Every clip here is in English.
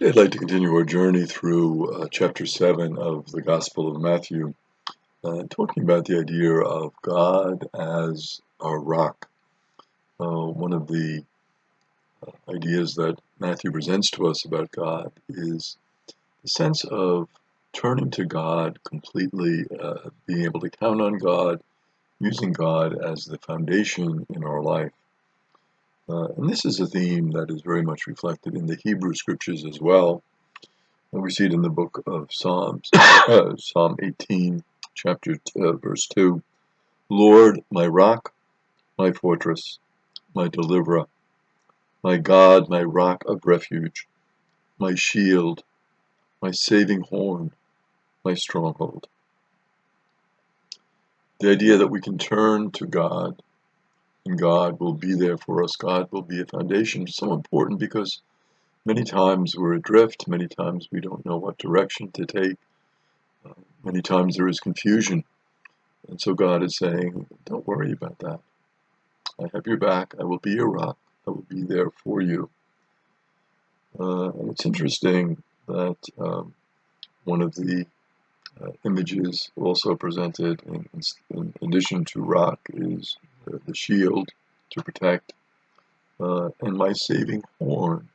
I'd like to continue our journey through chapter 7 of the Gospel of Matthew, talking about the idea of God as our rock. One of the ideas that Matthew presents to us about God is the sense of turning to God completely, being able to count on God, using God as the foundation in our life. And this is a theme that is very much reflected in the Hebrew scriptures as well. And we see it in the book of Psalms, Psalm 18, verse 2. Lord, my rock, my fortress, my deliverer, my God, my rock of refuge, my shield, my saving horn, my stronghold. The idea that we can turn to God and God will be there for us. God will be a foundation is so important because many times we're adrift, many times we don't know what direction to take, many times there is confusion. And so God is saying, don't worry about that. I have your back. I will be your rock. I will be there for you. And it's interesting that one of the images also presented in addition to rock is the shield to protect and my saving horn.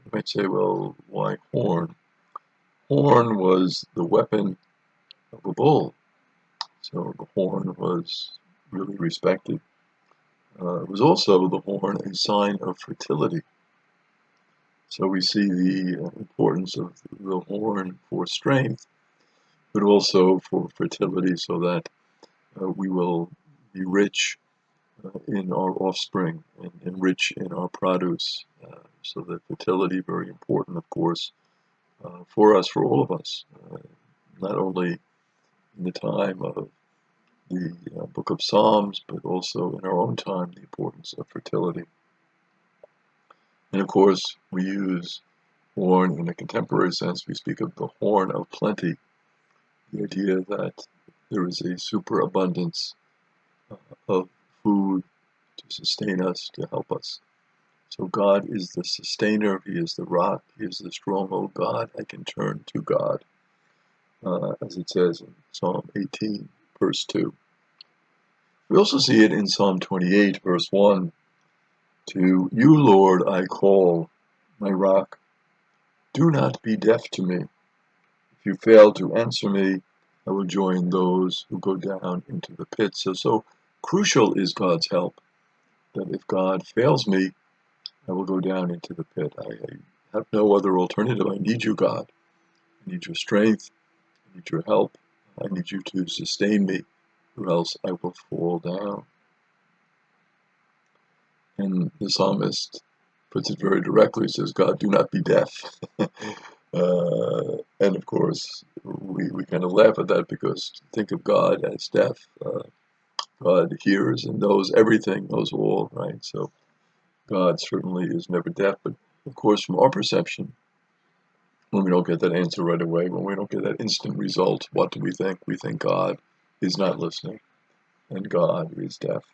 You might say, well, why horn? Horn was the weapon of a bull. So the horn was really respected. It was also the horn a sign of fertility. So we see the importance of the horn for strength, but also for fertility so that we will be rich in our offspring and rich in our produce. So that fertility, very important, of course, for us, for all of us, not only in the time of the book of Psalms, but also in our own time, the importance of fertility. And of course, we use horn in a contemporary sense. We speak of the horn of plenty, the idea that there is a superabundance of food to sustain us, to help us. So God is the sustainer. He is the rock. He is the stronghold. God, I can turn to God, as it says in Psalm 18, verse 2. We also see it in Psalm 28, verse 1. To you, Lord, I call, my rock. Do not be deaf to me. If you fail to answer me, I will join those who go down into the pit. So crucial is God's help, that if God fails me, I will go down into the pit. I have no other alternative. I need you, God. I need your strength. I need your help. I need you to sustain me, or else I will fall down. And the psalmist puts it very directly. He says, God, do not be deaf. And of course, we kind of laugh at that because think of God as deaf. God hears and knows everything, knows all, right? So God certainly is never deaf. But of course, from our perception, when we don't get that answer right away, when we don't get that instant result, what do we think? We think God is not listening and God is deaf.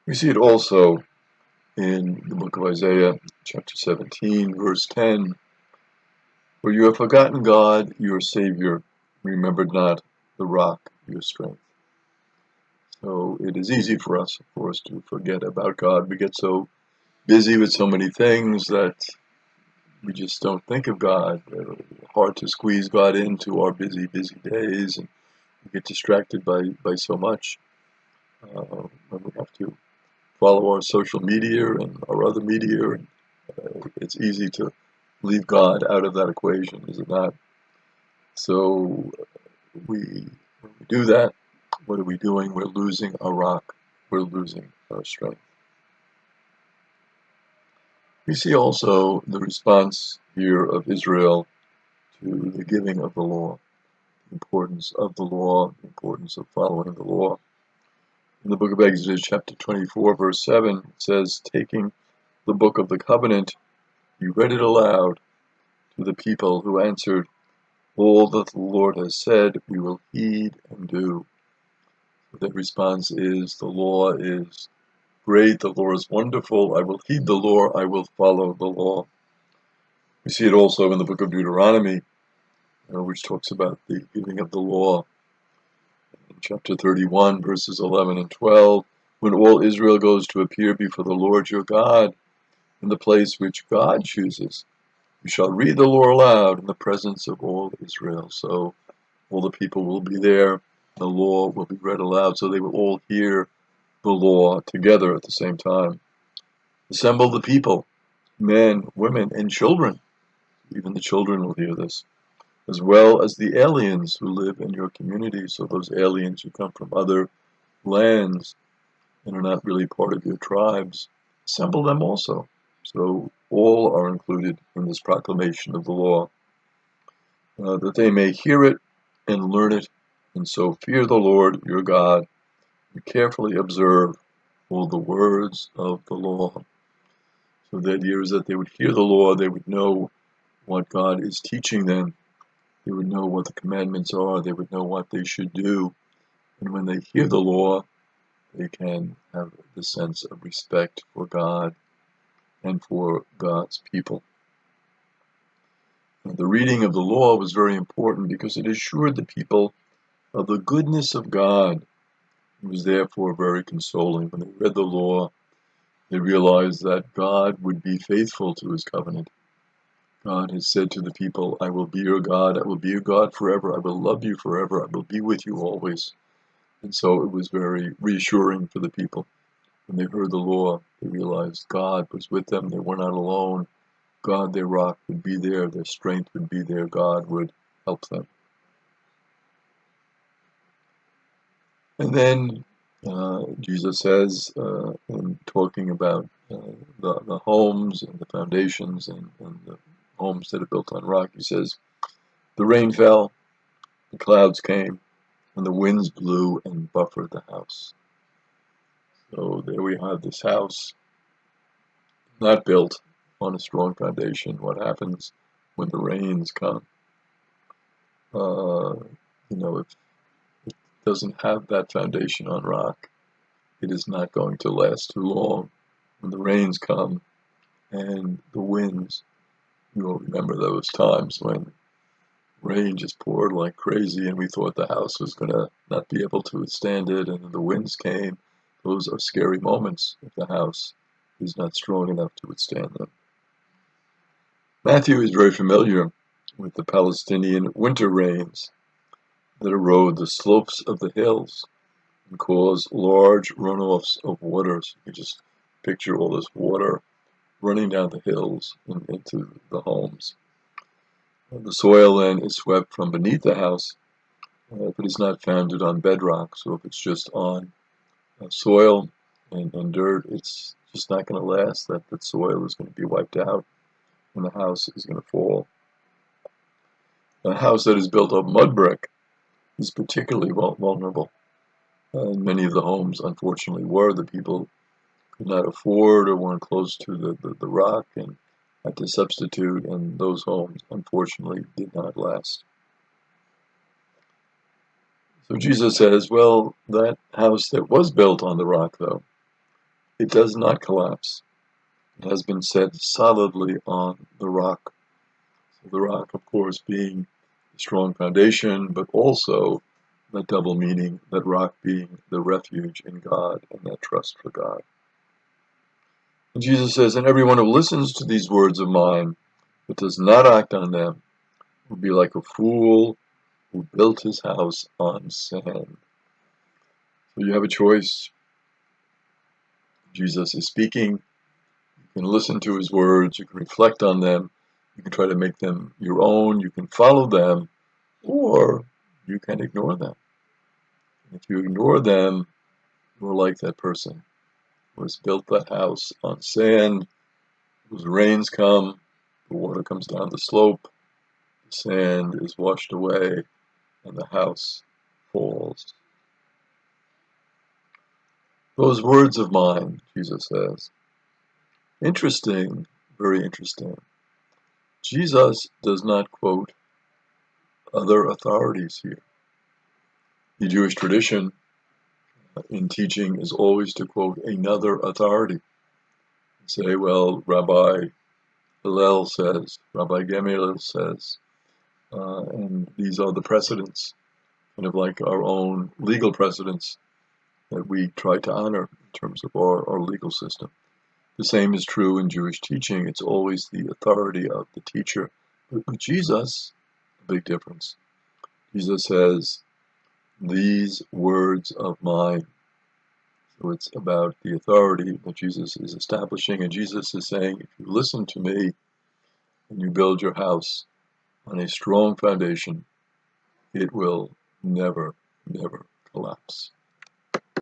We see it also in the book of Isaiah, chapter 17, verse 10. For you have forgotten God, your Savior, remembered not the rock, your strength. So it is easy for us, of course, to forget about God. We get so busy with so many things that we just don't think of God. Hard to squeeze God into our busy days, and we get distracted by so much. And we have to follow our social media and our other media, and it's easy to leave God out of that equation, is it not? So when we do that, what are we doing? We're losing our rock. We're losing our strength. We see also the response here of Israel to the giving of the law, the importance of the law, the importance of following the law. In the book of Exodus, chapter 24, verse 7, it says, taking the book of the covenant, he read it aloud to the people who answered, all that the Lord has said, we will heed and do. The response is, the law is great, the law is wonderful, I will heed the law, I will follow the law. We see it also in the book of Deuteronomy, which talks about the giving of the law. In chapter 31, verses 11 and 12, when all Israel goes to appear before the Lord your God in the place which God chooses, you shall read the law aloud in the presence of all Israel. So all the people will be there. The law will be read aloud, so they will all hear the law together at the same time. Assemble the people, men, women, and children. Even the children will hear this, as well as the aliens who live in your community. So those aliens who come from other lands and are not really part of your tribes, assemble them also. So all are included in this proclamation of the law, that they may hear it and learn it, and so fear the Lord your God and carefully observe all the words of the law. So the idea is that they would hear the law, they would know what God is teaching them, they would know what the commandments are, they would know what they should do, and when they hear the law, they can have the sense of respect for God and for God's people. And the reading of the law was very important because it assured the people of the goodness of God. It was therefore very consoling. When they read the law, they realized that God would be faithful to his covenant. God has said to the people, I will be your God, I will be your God forever, I will love you forever, I will be with you always. And so it was very reassuring for the people. When they heard the law, they realized God was with them, they were not alone. God, their rock, would be there, their strength would be there, God would help them. And then Jesus says, in talking about the homes and the foundations and the homes that are built on rock, he says, the rain fell, the clouds came, and the winds blew and buffered the house. So there we have this house, not built on a strong foundation. What happens when the rains come? If it doesn't have that foundation on rock, it is not going to last too long. When the rains come and the winds, you will remember those times when rain just poured like crazy and we thought the house was going to not be able to withstand it, and the winds came. Those are scary moments if the house is not strong enough to withstand them. Matthew is very familiar with the Palestinian winter rains that erode the slopes of the hills and cause large runoffs of water. So you can just picture all this water running down the hills and into the homes. The soil then is swept from beneath the house if it is not founded on bedrock. So if it's just on soil and dirt, it's just not going to last. That soil is going to be wiped out and the house is going to fall. A house that is built of mud brick is particularly vulnerable. And many of the homes, unfortunately, were. The people could not afford or weren't close to the rock and had to substitute, and those homes, unfortunately, did not last. So Jesus says, well, that house that was built on the rock, though, it does not collapse. It has been set solidly on the rock. So the rock, of course, being a strong foundation, but also that double meaning, that rock being the refuge in God and that trust for God. And Jesus says, and everyone who listens to these words of mine, but does not act on them, will be like a fool who built his house on sand. So you have a choice. Jesus is speaking. You can listen to his words. You can reflect on them. You can try to make them your own. You can follow them, or you can ignore them. And if you ignore them, you're like that person who has built that house on sand, whose rains come, the water comes down the slope, the sand is washed away, and the house falls. Those words of mine, Jesus says. Interesting, very interesting. Jesus does not quote other authorities here. The Jewish tradition in teaching is always to quote another authority. Say, well, Rabbi Hillel says, Rabbi Gamaliel says, and these are the precedents, kind of like our own legal precedents that we try to honor in terms of our legal system. The same is true in Jewish teaching. It's always the authority of the teacher. But with Jesus, a big difference. Jesus says, these words of mine. So it's about the authority that Jesus is establishing. And Jesus is saying, if you listen to me and you build your house on a strong foundation, it will never, never collapse.